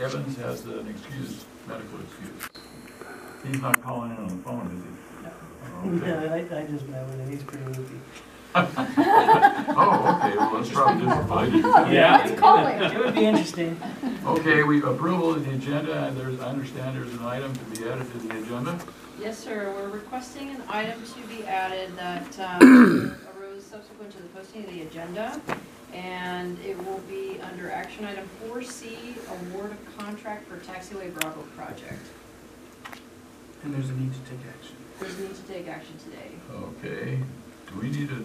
Evans has an excuse, medical excuse. He's not calling in on the phone, is he? No, I just met with him, he's pretty loopy. Oh, okay, well, let's try this fight. Yeah. Let's call him. It would be interesting. Okay, we approval of the agenda, and I understand there's an item to be added to the agenda. Yes, sir. We're requesting an item to be added that arose subsequent to the posting of the agenda. And it will be under action item 4C, award of contract for taxiway Bravo project. And there's a need to take action. There's a need to take action today. Okay, do we need a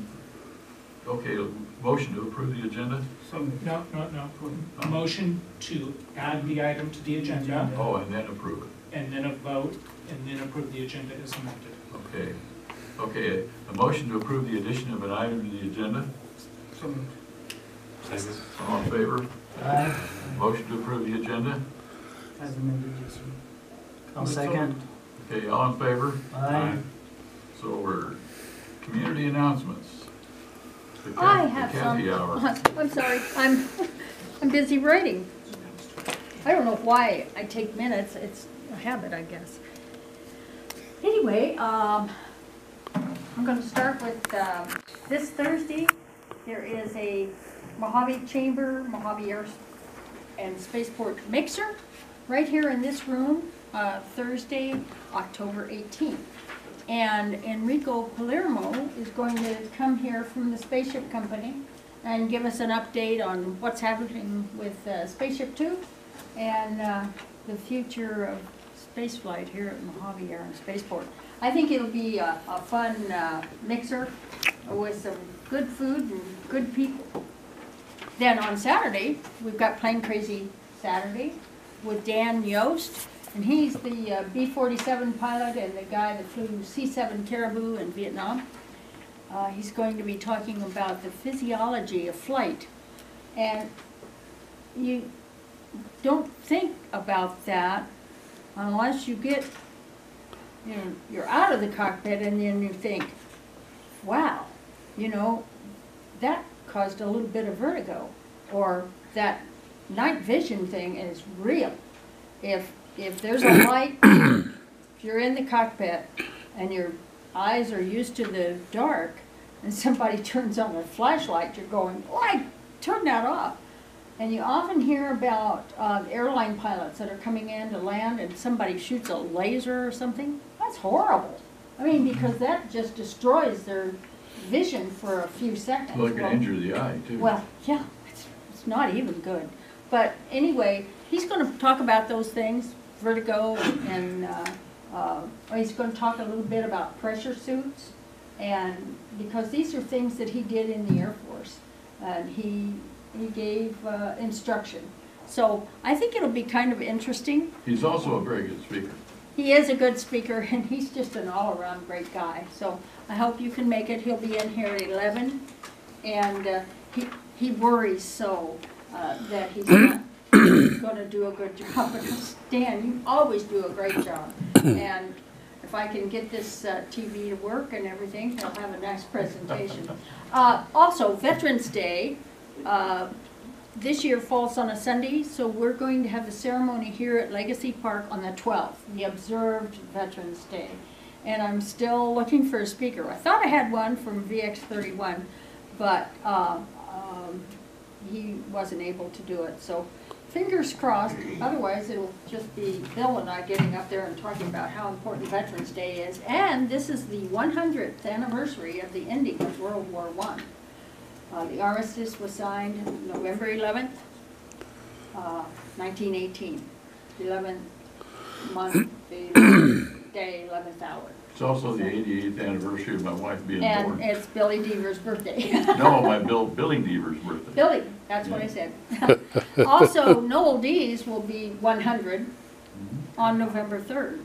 motion to approve the agenda? No. Motion to add the item to the agenda, Oh, and then approve it. and then a vote, and then approve the agenda as amended. Okay, a motion to approve the addition of an item to the agenda. All in favor? Aye. Motion to approve the agenda. As amended, yes, sir. I'll second. Okay, all in favor? Aye. So we're, community announcements. The I have the some. Kathy hour. I'm sorry, I'm busy writing. I don't know why I take minutes, it's a habit, I guess. Anyway, I'm gonna start with, this Thursday, there is a Mojave Chamber, Mojave Air and Spaceport mixer right here in this room, Thursday, October 18th. And Enrico Palermo is going to come here from the Spaceship Company and give us an update on what's happening with Spaceship 2 and the future of spaceflight here at Mojave Air and Spaceport. I think it'll be a fun mixer with some good food and good people. Then on Saturday, we've got Plane Crazy Saturday with Dan Yost. And he's the B-47 pilot and the guy that flew C-7 Caribou in Vietnam. He's going to be talking about the physiology of flight. And you don't think about that unless you get, you're out of the cockpit and then you think, wow, that caused a little bit of vertigo. Or that night vision thing is real. If there's a light, if you're in the cockpit and your eyes are used to the dark and somebody turns on a flashlight, you're going, turn that off. And you often hear about airline pilots that are coming in to land and somebody shoots a laser or something. That's horrible. I mean, because that just destroys their vision for a few seconds. Well, it can injure the eye, too. Well, yeah, it's not even good. But anyway, he's going to talk about those things, vertigo, and he's going to talk a little bit about pressure suits, and because these are things that he did in the Air Force, and he gave instruction. So I think it'll be kind of interesting. He's also a very good speaker. He is a good speaker, and he's just an all-around great guy. So I hope you can make it. He'll be in here at 11, and he worries so that he's not going to do a good job. But Stan, you always do a great job. And if I can get this TV to work and everything, he'll have a nice presentation. Also, Veterans Day this year falls on a Sunday, so we're going to have the ceremony here at Legacy Park on the 12th, the observed Veterans Day. And I'm still looking for a speaker. I thought I had one from VX31, but he wasn't able to do it. So fingers crossed. Otherwise, it'll just be Bill and I getting up there and talking about how important Veterans Day is. And this is the 100th anniversary of the ending of World War I. The armistice was signed November 11th, 1918. 11th month, the 11th day, 11th hour. It's also the 88th anniversary of my wife being born. And it's Billy Deaver's birthday. No, my Billy Deaver's birthday. Billy, that's what I said. Also, Noel Dees will be 100 on November 3rd.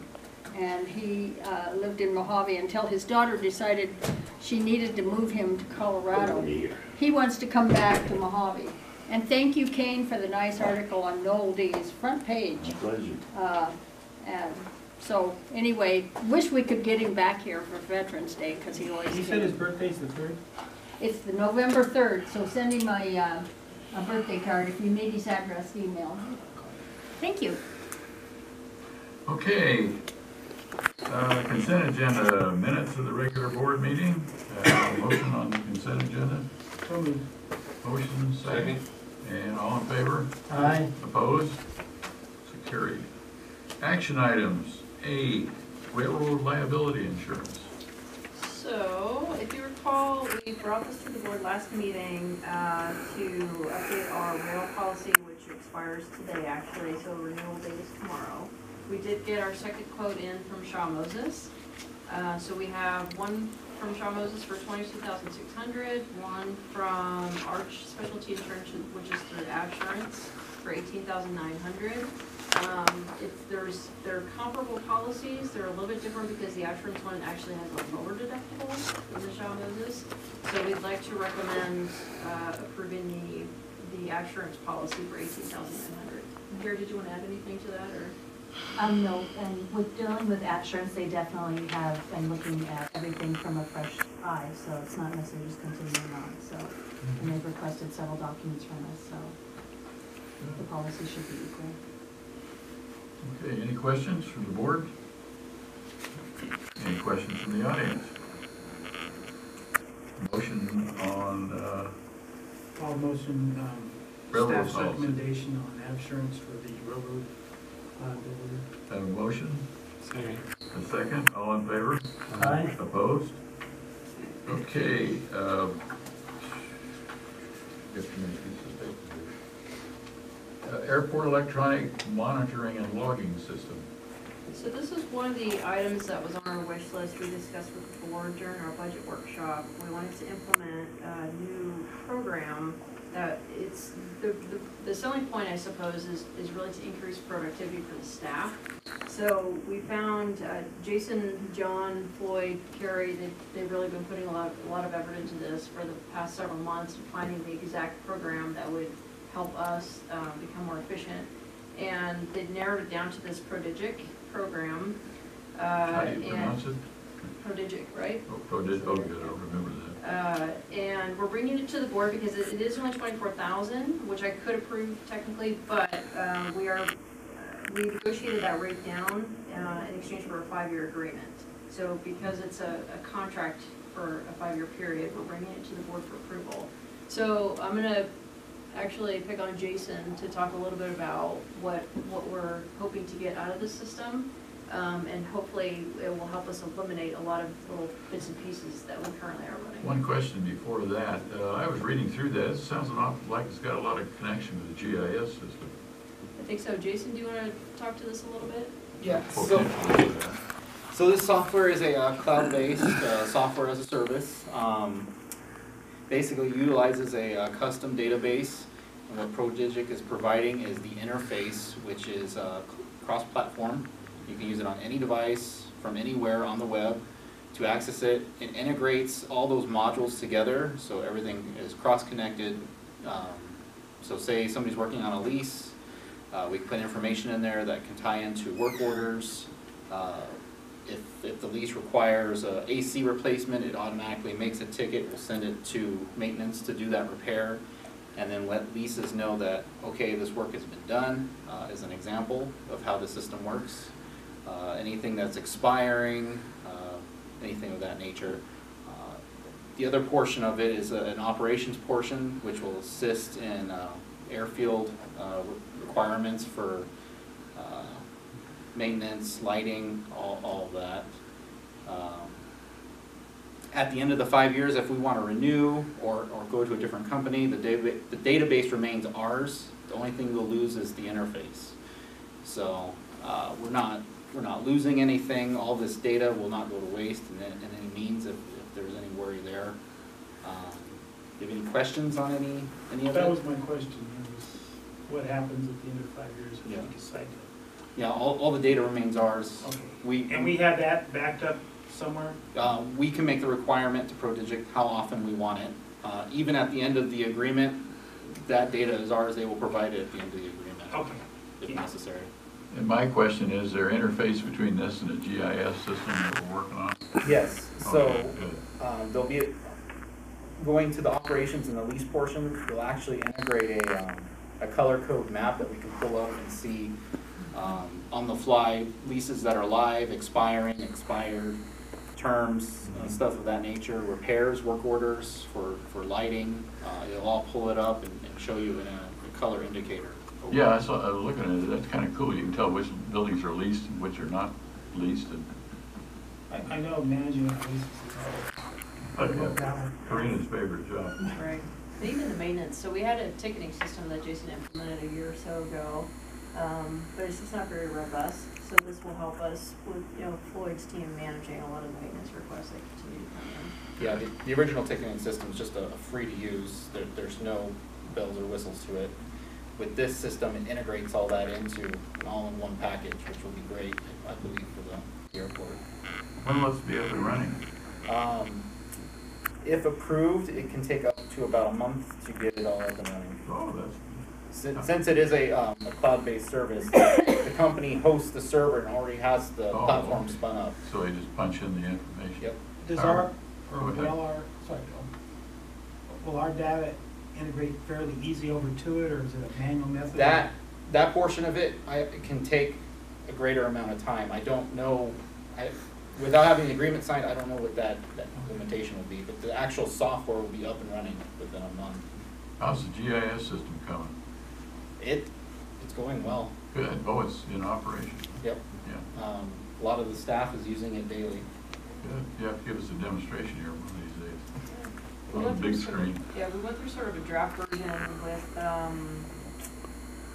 And he lived in Mojave until his daughter decided she needed to move him to Colorado. He wants to come back to Mojave. And thank you, Kane, for the nice article on Noel Dees, front page. My pleasure. And so, anyway, wish we could get him back here for Veterans Day, because he always He said his birthday's the 3rd? It's the November 3rd, so send him a birthday card. If you need his address, email me. Thank you. Okay. Consent agenda, minutes of the regular board meeting. Motion on the consent agenda. So moved. Motion second. And all in favor? Aye. Opposed? So carried. Action items. A, railroad liability insurance. So, if you recall, we brought this to the board last meeting to update our rail policy, which expires today actually, so renewal date is tomorrow. We did get our second quote in from Shaw Moses. So we have one from Shaw Moses for $22,600, one from Arch Specialty Insurance, which is through Assurance, for $18,900. They're comparable policies. They're a little bit different because the Assurance one actually has a lower deductible than the Shaw Moses. So we'd like to recommend approving the Assurance policy for $18,900. Gary, did you want to add anything to that, or? No, and with dealing with Assurance, they definitely have been looking at everything from a fresh eye, so it's not necessarily just continuing on, so. And they've requested several documents from us, so the policy should be equal. Okay, any questions from the board? Any questions from the audience? Motion on, All motion, Railroad staff's policy. recommendation on Assurance for the railroad liability. have a motion? Second. A second, all in favor? Aye. Opposed? Okay, airport electronic monitoring and logging system. So this is one of the items that was on our wish list we discussed with the board during our budget workshop. We wanted to implement a new program that the selling point, I suppose, is really to increase productivity for the staff. So we found Jason, John, Floyd, Carrie, they've really been putting a lot of effort into this for the past several months, finding the exact program that would help us become more efficient. And they narrowed it down to this Prodigious program. How do you pronounce it? Prodigious, right? Oh, Prodigious, oh, good, I'll remember that. And we're bringing it to the board because it is only $24,000, which I could approve technically, but we negotiated that rate down in exchange for a 5-year agreement. So because it's a contract for a 5-year period, we're bringing it to the board for approval. So I'm gonna actually pick on Jason to talk a little bit about what we're hoping to get out of this system. And hopefully it will help us eliminate a lot of little bits and pieces that we currently are running. One question before that. I was reading through that. It sounds an awful like it's got a lot of connection with the GIS system. I think so. Jason, do you want to talk to this a little bit? Yeah, Potentially with that. so this software is a cloud-based software as a service. Basically utilizes a custom database, and what Prodigious is providing is the interface, which is cross-platform. You can use it on any device from anywhere on the web to access it. It integrates all those modules together, so everything is cross-connected. So say somebody's working on a lease, we can put information in there that can tie into work orders. If the lease requires a AC replacement, it automatically makes a ticket. We'll send it to maintenance to do that repair, and then let leases know that, okay, this work has been done, as an example of how the system works. Anything that's expiring, anything of that nature. The other portion of it is an operations portion, which will assist in airfield requirements for maintenance, lighting, all of that. At the end of the 5 years, if we want to renew or go to a different company, the database remains ours. The only thing we'll lose is the interface. So we're not losing anything. All this data will not go to waste in any means if there's any worry there. Do you have any questions on any of That it? was my question, was what happens at the end of 5 years if Yeah. we decide to? Yeah, all the data remains ours. Okay. And we have that backed up somewhere? We can make the requirement to Prodigious how often we want it. Even at the end of the agreement, that data is ours. They will provide it at the end of the agreement Okay. if necessary. And my question is there interface between this and the GIS system that we're working on? Yes, Okay, good. they'll be going to the operations and the lease portion. We'll actually integrate a a color code map that we can pull up and see on the fly leases that are live, expiring, expired, terms, stuff of that nature, repairs, work orders for lighting. It'll all pull it up and show you in a color indicator. Yeah, I was looking at it, that's kind of cool. You can tell which buildings are leased and which are not leased. And I know managing a lease is Karina's favorite job. Right. But even the maintenance, so we had a ticketing system that Jason implemented a year or so ago, but it's just not very robust. So this will help us with, Floyd's team managing a lot of the maintenance requests that continue to come in. Yeah, the original ticketing system is just a free to use. There's no bells or whistles to it. With this system, it integrates all that into an all-in-one package, which will be great, I believe, for the airport. When will this be up and running? If approved, it can take up to about a month to get it all up and running. Oh, that's, Since it is a cloud-based service, the company hosts the server and already has the platform spun up. so you just punch in the information. Yep. Does Go ahead. will our data integrate fairly easy over to it, or is it a manual method? That portion of it, it can take a greater amount of time. I don't know, without having the agreement signed, I don't know what that implementation will be, but the actual software will be up and running within a month. How's the GIS system coming? It's going well. Good. Oh, it's in operation. Yep. Yeah. A lot of the staff is using it daily. Good. You have to give us a demonstration here one of these days. We On the went big through screen. we went through sort of a draft version with,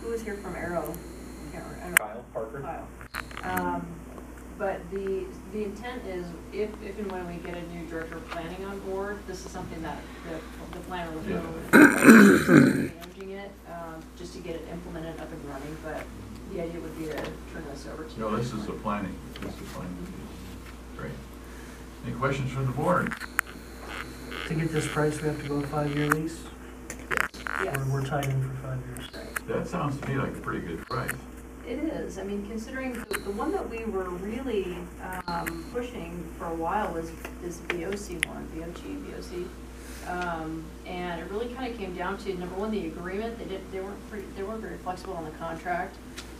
who was here from Arrow? I can't remember. Kyle Parker. Kyle. But the intent is, if and when we get a new director of planning on board, this is something that the planner will do. Managing it, just to get it implemented up and running, but the idea would be to turn this over to. No, this is the planning. Great. Any questions from the board? To get this price, we have to go a 5-year lease? Yes. We're tied in for 5 years. That sounds to me like a pretty good price. It is. I mean, considering the one that we were really pushing for a while was this BOC one, BOC. And it really kind of came down to, number one, the agreement. They weren't very flexible on the contract,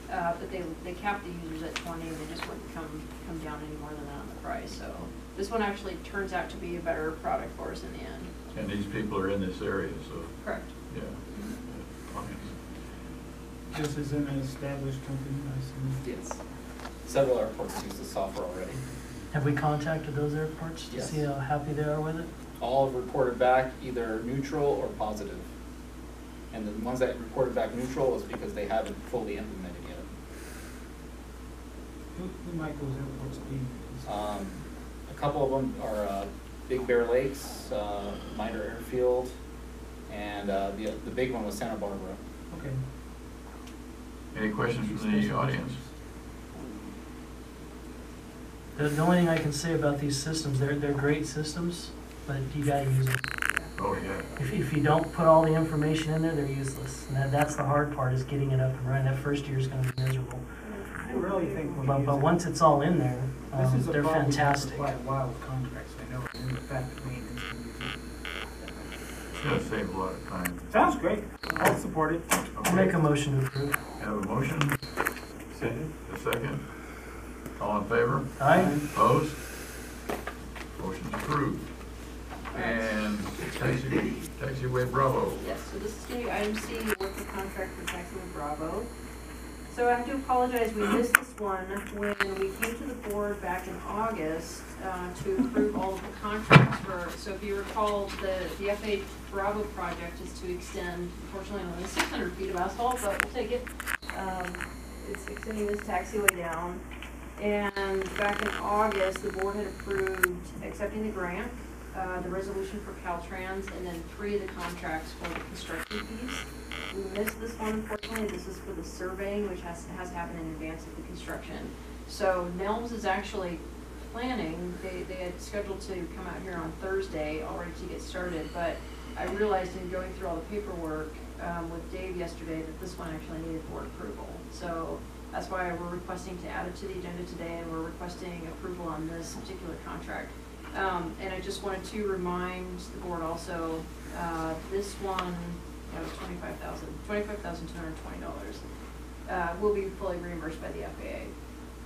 but they capped the users at 20, and they just wouldn't come down any more than that on the price. So this one actually turns out to be a better product for us in the end. And these people are in this area, so, Correct. yeah. This is an established company, I assume? Yes. Several airports use the software already. Have we contacted those airports to Yes. see how happy they are with it? All have reported back either neutral or positive. And the ones that reported back neutral is because they haven't fully implemented yet. Who might those airports be? A couple of them are Big Bear Lakes, Minor Airfield, and the big one was Santa Barbara. Okay. Any questions from the audience? The only thing I can say about these systems, they're great systems, but you gotta use them. Oh, yeah. If you don't put all the information in there, they're useless. And that's the hard part, is getting it up and running. That first year is gonna be miserable. I really think But once it's all in there, this is a they're problem fantastic. with quite a while with contracts, I know, and the fact that maintenance can be. It's gonna save a lot of time. Sounds great. I'll support it. I'll make a motion to approve. Have a motion? Second. A second? All in favor? Aye? Opposed? Motion's approved. And taxiway Bravo. Yes, so this is going to be item C, working contract for Taxiway Bravo. So I have to apologize, we missed this one when we came to the board back in August to approve all of the contracts for, so if you recall, the FA Bravo project is to extend, unfortunately, only 600 feet of asphalt, but we'll take it. It's extending this taxiway down. And back in August, the board had approved accepting the grant, the resolution for Caltrans, and then 3 of the contracts for the construction piece. We missed this one, unfortunately. This is for the surveying, which has to happen in advance of the construction. So Nelms is actually planning, they had scheduled to come out here on Thursday already to get started, but I realized in going through all the paperwork with Dave yesterday that this one actually needed board approval. So that's why we're requesting to add it to the agenda today, and we're requesting approval on this particular contract. And I just wanted to remind the board also, this one That was $25,220, will be fully reimbursed by the FAA.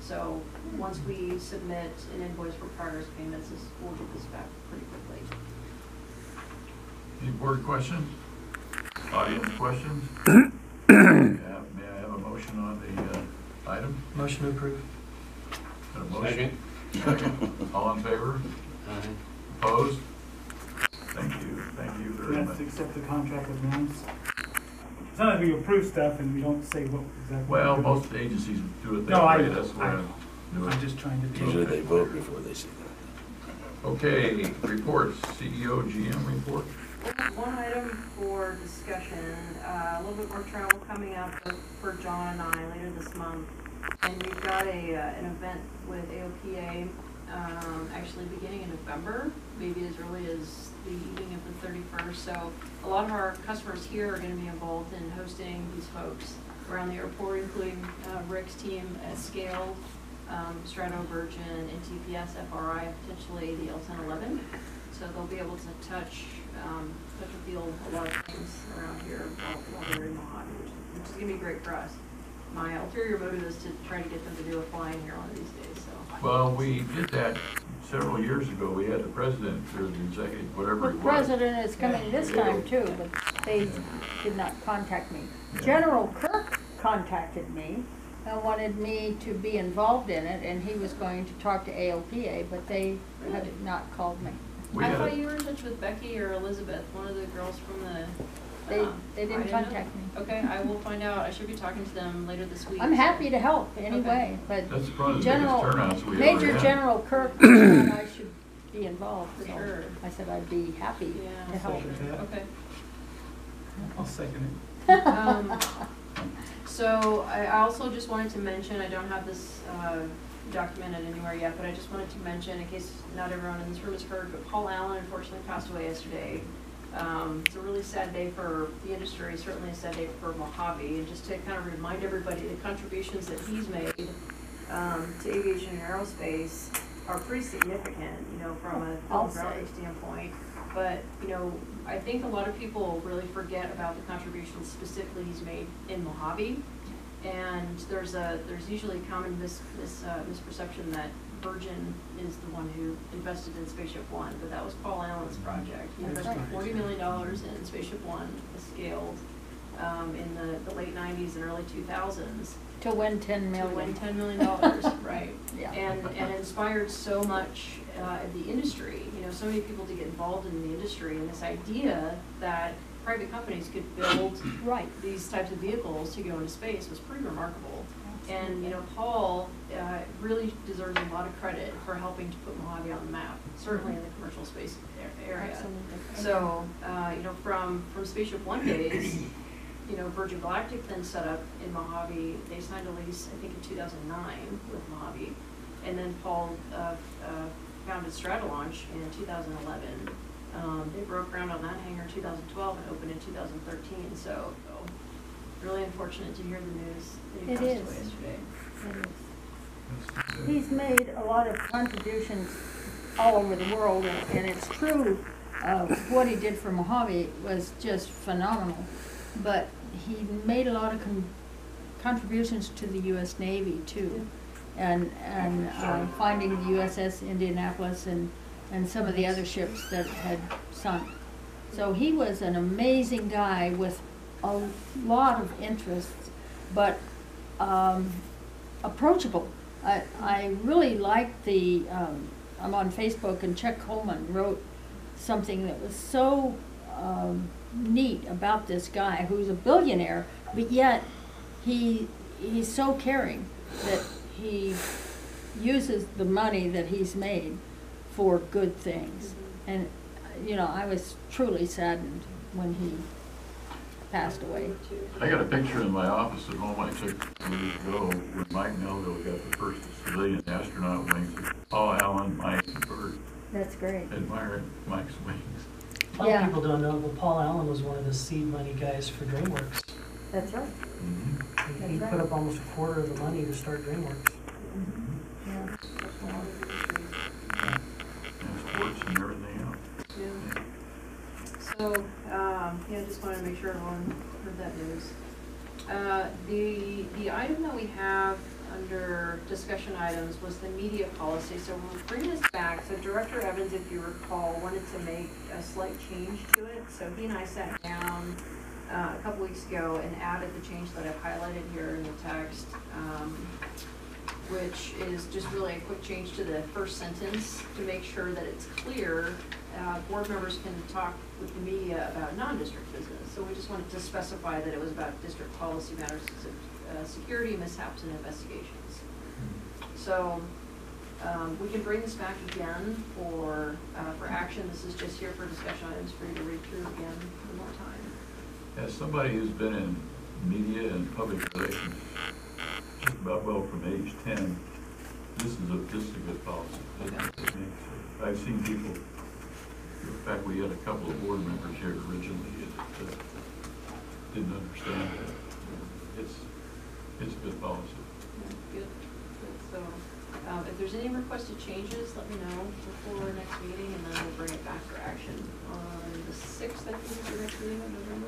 So once we submit an invoice for progress payments, we'll get this back pretty quickly. Any board questions? Audience questions? May I have a motion on the item? Motion to approve. Got a motion? Second. All in favor? Opposed? Thank you very That's much. to accept the contract with NAMS. Sometimes we approve stuff and we don't say what exactly. Well, we're doing. most agencies do it No, that I way, know. that's why I I know. do it. I'm just trying to. be- Usually they vote before they say that. Okay, reports, CEO, GM report. One item for discussion, a little bit more travel coming up for John and I later this month. And we've got an event with AOPA, actually beginning in November, maybe as early as the evening of the 31st. So a lot of our customers here are gonna be involved in hosting these folks around the airport, including Rick's team at Scale, Strato, Virgin, NTPS, FRI, and potentially the L1011. So they'll be able to touch and feel a lot of things around here while they're in Mojave, which is gonna be great for us. My ulterior motive is to try to get them to do a fly-in here one of these days, so. Well, we did that several years ago. We had the president or the executive, whatever The he was. president is coming this time too, but they did not contact me. General Kirk contacted me and wanted me to be involved in it, and he was going to talk to AOPA, but they had not called me. We I had thought a- you were in touch with Becky or Elizabeth, one of the girls from the. They I didn't didn't know. contact me. Okay, I will find out. I should be talking to them later this week. I'm happy to help anyway, but That's probably the biggest General, turnouts we ever Major had. General Kirk said I should be involved, For so sure. I said I'd be happy Yeah. to help. Okay. I'll second it. So I also just wanted to mention, I don't have this documented anywhere yet, but I just wanted to mention, in case not everyone in this room has heard, but Paul Allen unfortunately passed away yesterday. It's a really sad day for the industry, certainly a sad day for Mojave, and just to kind of remind everybody the contributions that he's made to aviation and aerospace are pretty significant, you know, from a I'll demographic say. standpoint. But, you know, I think a lot of people really forget about the contributions specifically he's made in Mojave. And there's usually a common misperception that Virgin is the one who invested in Spaceship One, but that was Paul Allen's project. He invested $40 million in Spaceship One, scaled in the late 90s and early 2000s. To win 10 To million. win $10 million, right. Yeah. And inspired so much in the industry, you know, so many people to get involved in the industry, and this idea that private companies could build Right. these types of vehicles to go into space was pretty remarkable. And, you know, Paul really deserves a lot of credit for helping to put Mojave on the map, certainly in the commercial space area. Absolutely. So, you know, from Spaceship One days, you know, Virgin Galactic then set up in Mojave. They signed a lease, I think, in 2009 with Mojave. And then Paul founded Stratolaunch in 2011. They broke ground on that hangar in 2012 and opened in 2013. So, really unfortunate to hear the news that he It passed away is. yesterday. It is. He's made a lot of contributions all over the world, and it's true, what he did for Mojave was just phenomenal. But he made a lot of contributions to the U.S. Navy too, and finding the USS Indianapolis and some of the other ships that had sunk. So he was an amazing guy with a lot of interests, but approachable. I really liked the, I'm on Facebook, and Chuck Coleman wrote something that was so neat about this guy who's a billionaire, but yet he's so caring that he uses the money that he's made for good things. And, you know, I was truly saddened when he passed away. I got a picture in my office at home I took years ago when Mike Melville got the first civilian astronaut wings. Paul Allen, Mike, and Bert That's great. admired Mike's wings. A lot of Yeah. people don't know, but Paul Allen was one of the seed money guys for DreamWorks. That's right. Mhm. He put up almost a quarter of the money to start DreamWorks. Yeah. And sports and everything else. Yeah. So, yeah, just wanted to make sure sure everyone heard that news. The item that we have under discussion items was the media policy, so we'll bring this back. So Director Evans, if you recall, wanted to make a slight change to it. So he and I sat down a couple weeks ago and added the change that I've highlighted here in the text, which is just really a quick change to the first sentence to make sure that it's clear. Board members can talk with the media about non-district business. So we just wanted to specify that it was about district policy matters, security, mishaps, and investigations. So we can bring this back again for action. This is just here for discussion items for you to read through again one more time. As somebody who's been in media and public relations just about, well, from age 10, this is a good policy. I've seen people, in fact, we had a couple of board members here originally that didn't understand that. It's a good policy. Yeah, good. So if there's any requested changes, let me know before our next meeting, and then we'll bring it back for action on the 6th, I think is the next meeting in November.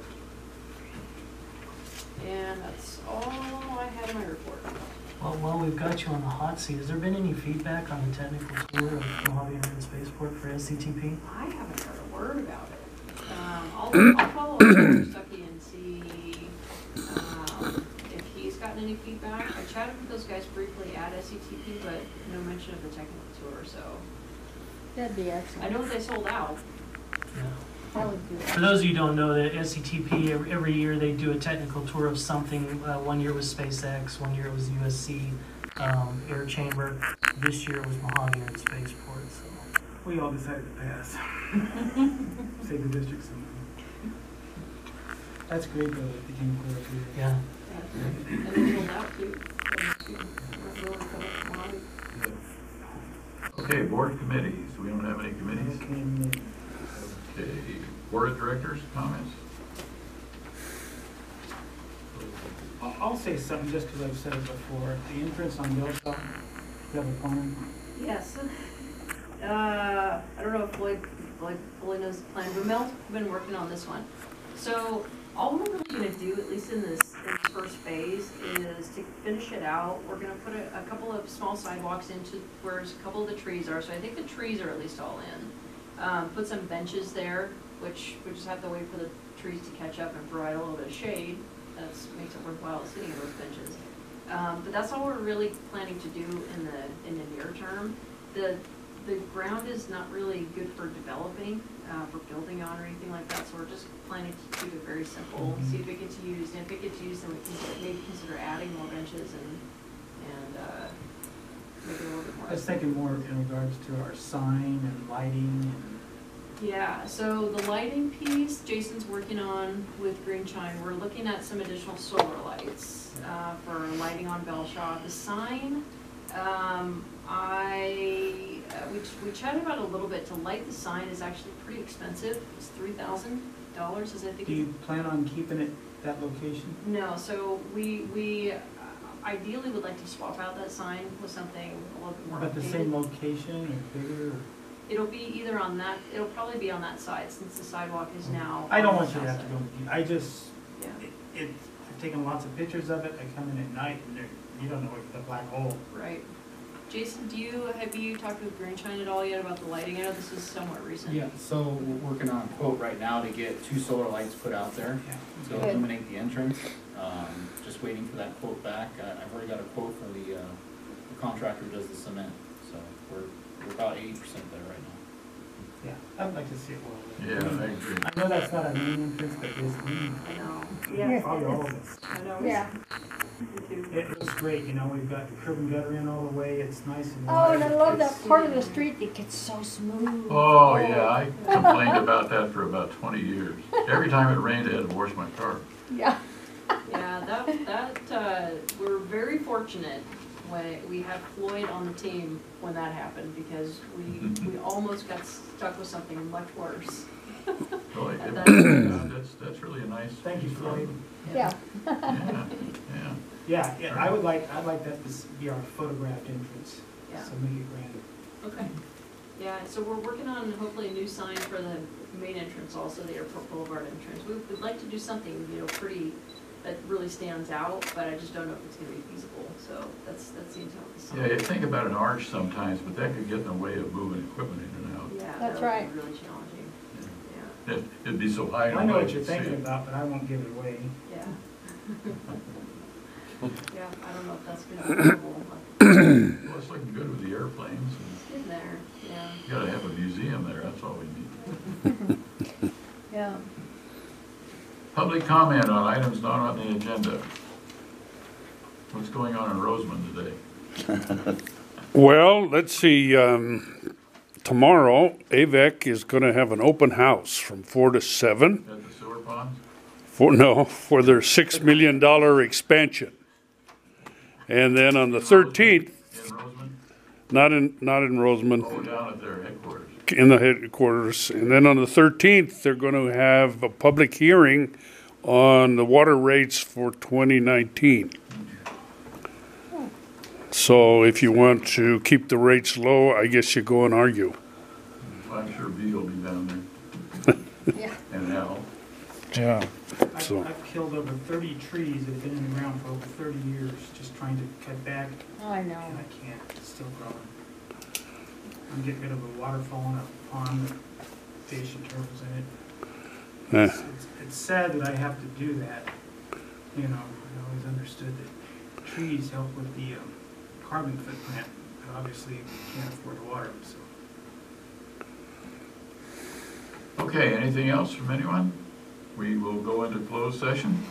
And that's all I had in my report. Well, while we've got you on the hot seat, has there been any feedback on the technical tour of Mojave and Spaceport for SCTP? I haven't heard a word about it. I'll follow up with Stucky and see if he's gotten any feedback. I chatted with those guys briefly at SCTP, but no mention of the technical tour, so. That'd be excellent. I know they sold out. Yeah. That would be For those of you who don't know, that SCTP, every year they do a technical tour of something. One year was SpaceX, one year it was USC Air Chamber. This year it was Mojave and Spaceport. So We all decided to pass. Save the district some money. That's great though, that they came forward here. yeah. And they sold out too. Okay, board committees. We don't have any committees? Okay, board of directors, comments? I'll say something just because I've said it before. The entrance on Bellshop, you have a plan? Yes. I don't know if Floyd fully knows the plan, but Mel's been working on this one. So all we're really gonna do, at least in this first phase, is to finish it out. We're gonna put a couple of small sidewalks into where a couple of the trees are. So I think the trees are at least all in. Put some benches there, which we just have to wait for the trees to catch up and provide a little bit of shade. That makes it worthwhile sitting in those benches. But that's all we're really planning to do in the near term. The ground is not really good for developing, for building on or anything like that. So we're just planning to keep it very simple. See if it gets used, and if it gets used, then we can maybe consider adding more benches and make it a little bit more. I was thinking more in regards to our sign and lighting and. Yeah, so the lighting piece, Jason's working on with Green Chime. We're looking at some additional solar lights for lighting on Bellshop. The sign, we chatted about it a little bit. To light the sign is actually pretty expensive. It's $3,000, as I think. Do you plan on keeping it that location? No, so we ideally would like to swap out that sign with something a little bit more But the updated. same location or bigger? Or? It'll be either on that, it'll probably be on that side since the sidewalk is now. I don't on want the you to have south to side. go. I just, Yeah. I've taken lots of pictures of it. I come in at night and you don't know it's a black hole. Right. Jason, have you talked with Green Shine at all yet about the lighting? I know this is somewhat recent. Yeah, so we're working on a quote right now to get 2 solar lights put out there to Good. illuminate the entrance. Just waiting for that quote back. I've already got a quote from the contractor who does the cement, so we're about 80% there right now. Yeah, I'd like to see it well. Yeah, I agree. I know that's not a main entrance, but it's main. I know. Yeah. Probably all of it. I know. Yeah. Me too. It was great, you know, we've got the curb and gutter in all the way, it's nice and Oh, wide. and I love that It's- part of the street that gets so smooth. Oh, yeah, I complained about that for about 20 years. Every time it rained, I had to wash my car. Yeah. Yeah, we're very fortunate when we had Floyd on the team when that happened, because we almost got stuck with something much worse. Really, And that's really a nice. Thank you, Floyd. Yeah. Yeah, yeah. Yeah, I'd like that to be our photographed entrance, Yeah. so make it grand. Okay. Yeah, so we're working on hopefully a new sign for the main entrance, also the Airport Boulevard entrance. We'd like to do something, you know, pretty, that really stands out, but I just don't know if it's gonna be feasible, so that's the intent of the sign. Yeah, you think about an arch sometimes, but that could get in the way of moving equipment in and out. Yeah, That's that right. would be really challenging, yeah, It'd be so high. I know what nobody you're could see thinking it. about, but I won't give it away. yeah. Yeah, I don't know if that's gonna be doable. Well, it's looking good with the airplanes. It's in there, yeah. You gotta have a museum there, that's all we need. Yeah. Public comment on items not on the agenda. What's going on in Roseman today? Well, let's see, tomorrow, AVEC is gonna have an open house from 4 to 7. At the sewer ponds? For their $6 million expansion. And then on the 13th, In Roseman? not in Roseman, Oh, down at their headquarters. in the headquarters. And then on the 13th, they're going to have a public hearing on the water rates for 2019. So if you want to keep the rates low, I guess you go and argue. I'm sure Bee will be down there. Yeah. And Al. Yeah. So- I've killed over 30 trees that have been in the ground for over 30 years, just trying to cut back, I know. and I can't, it's still growing. I'm getting rid of a waterfall and a pond with fish and turtles in it. It's sad that I have to do that. You know, I always understood that trees help with the carbon footprint, but obviously we can't afford to water them, so. Okay, anything else from anyone? We will go into closed session.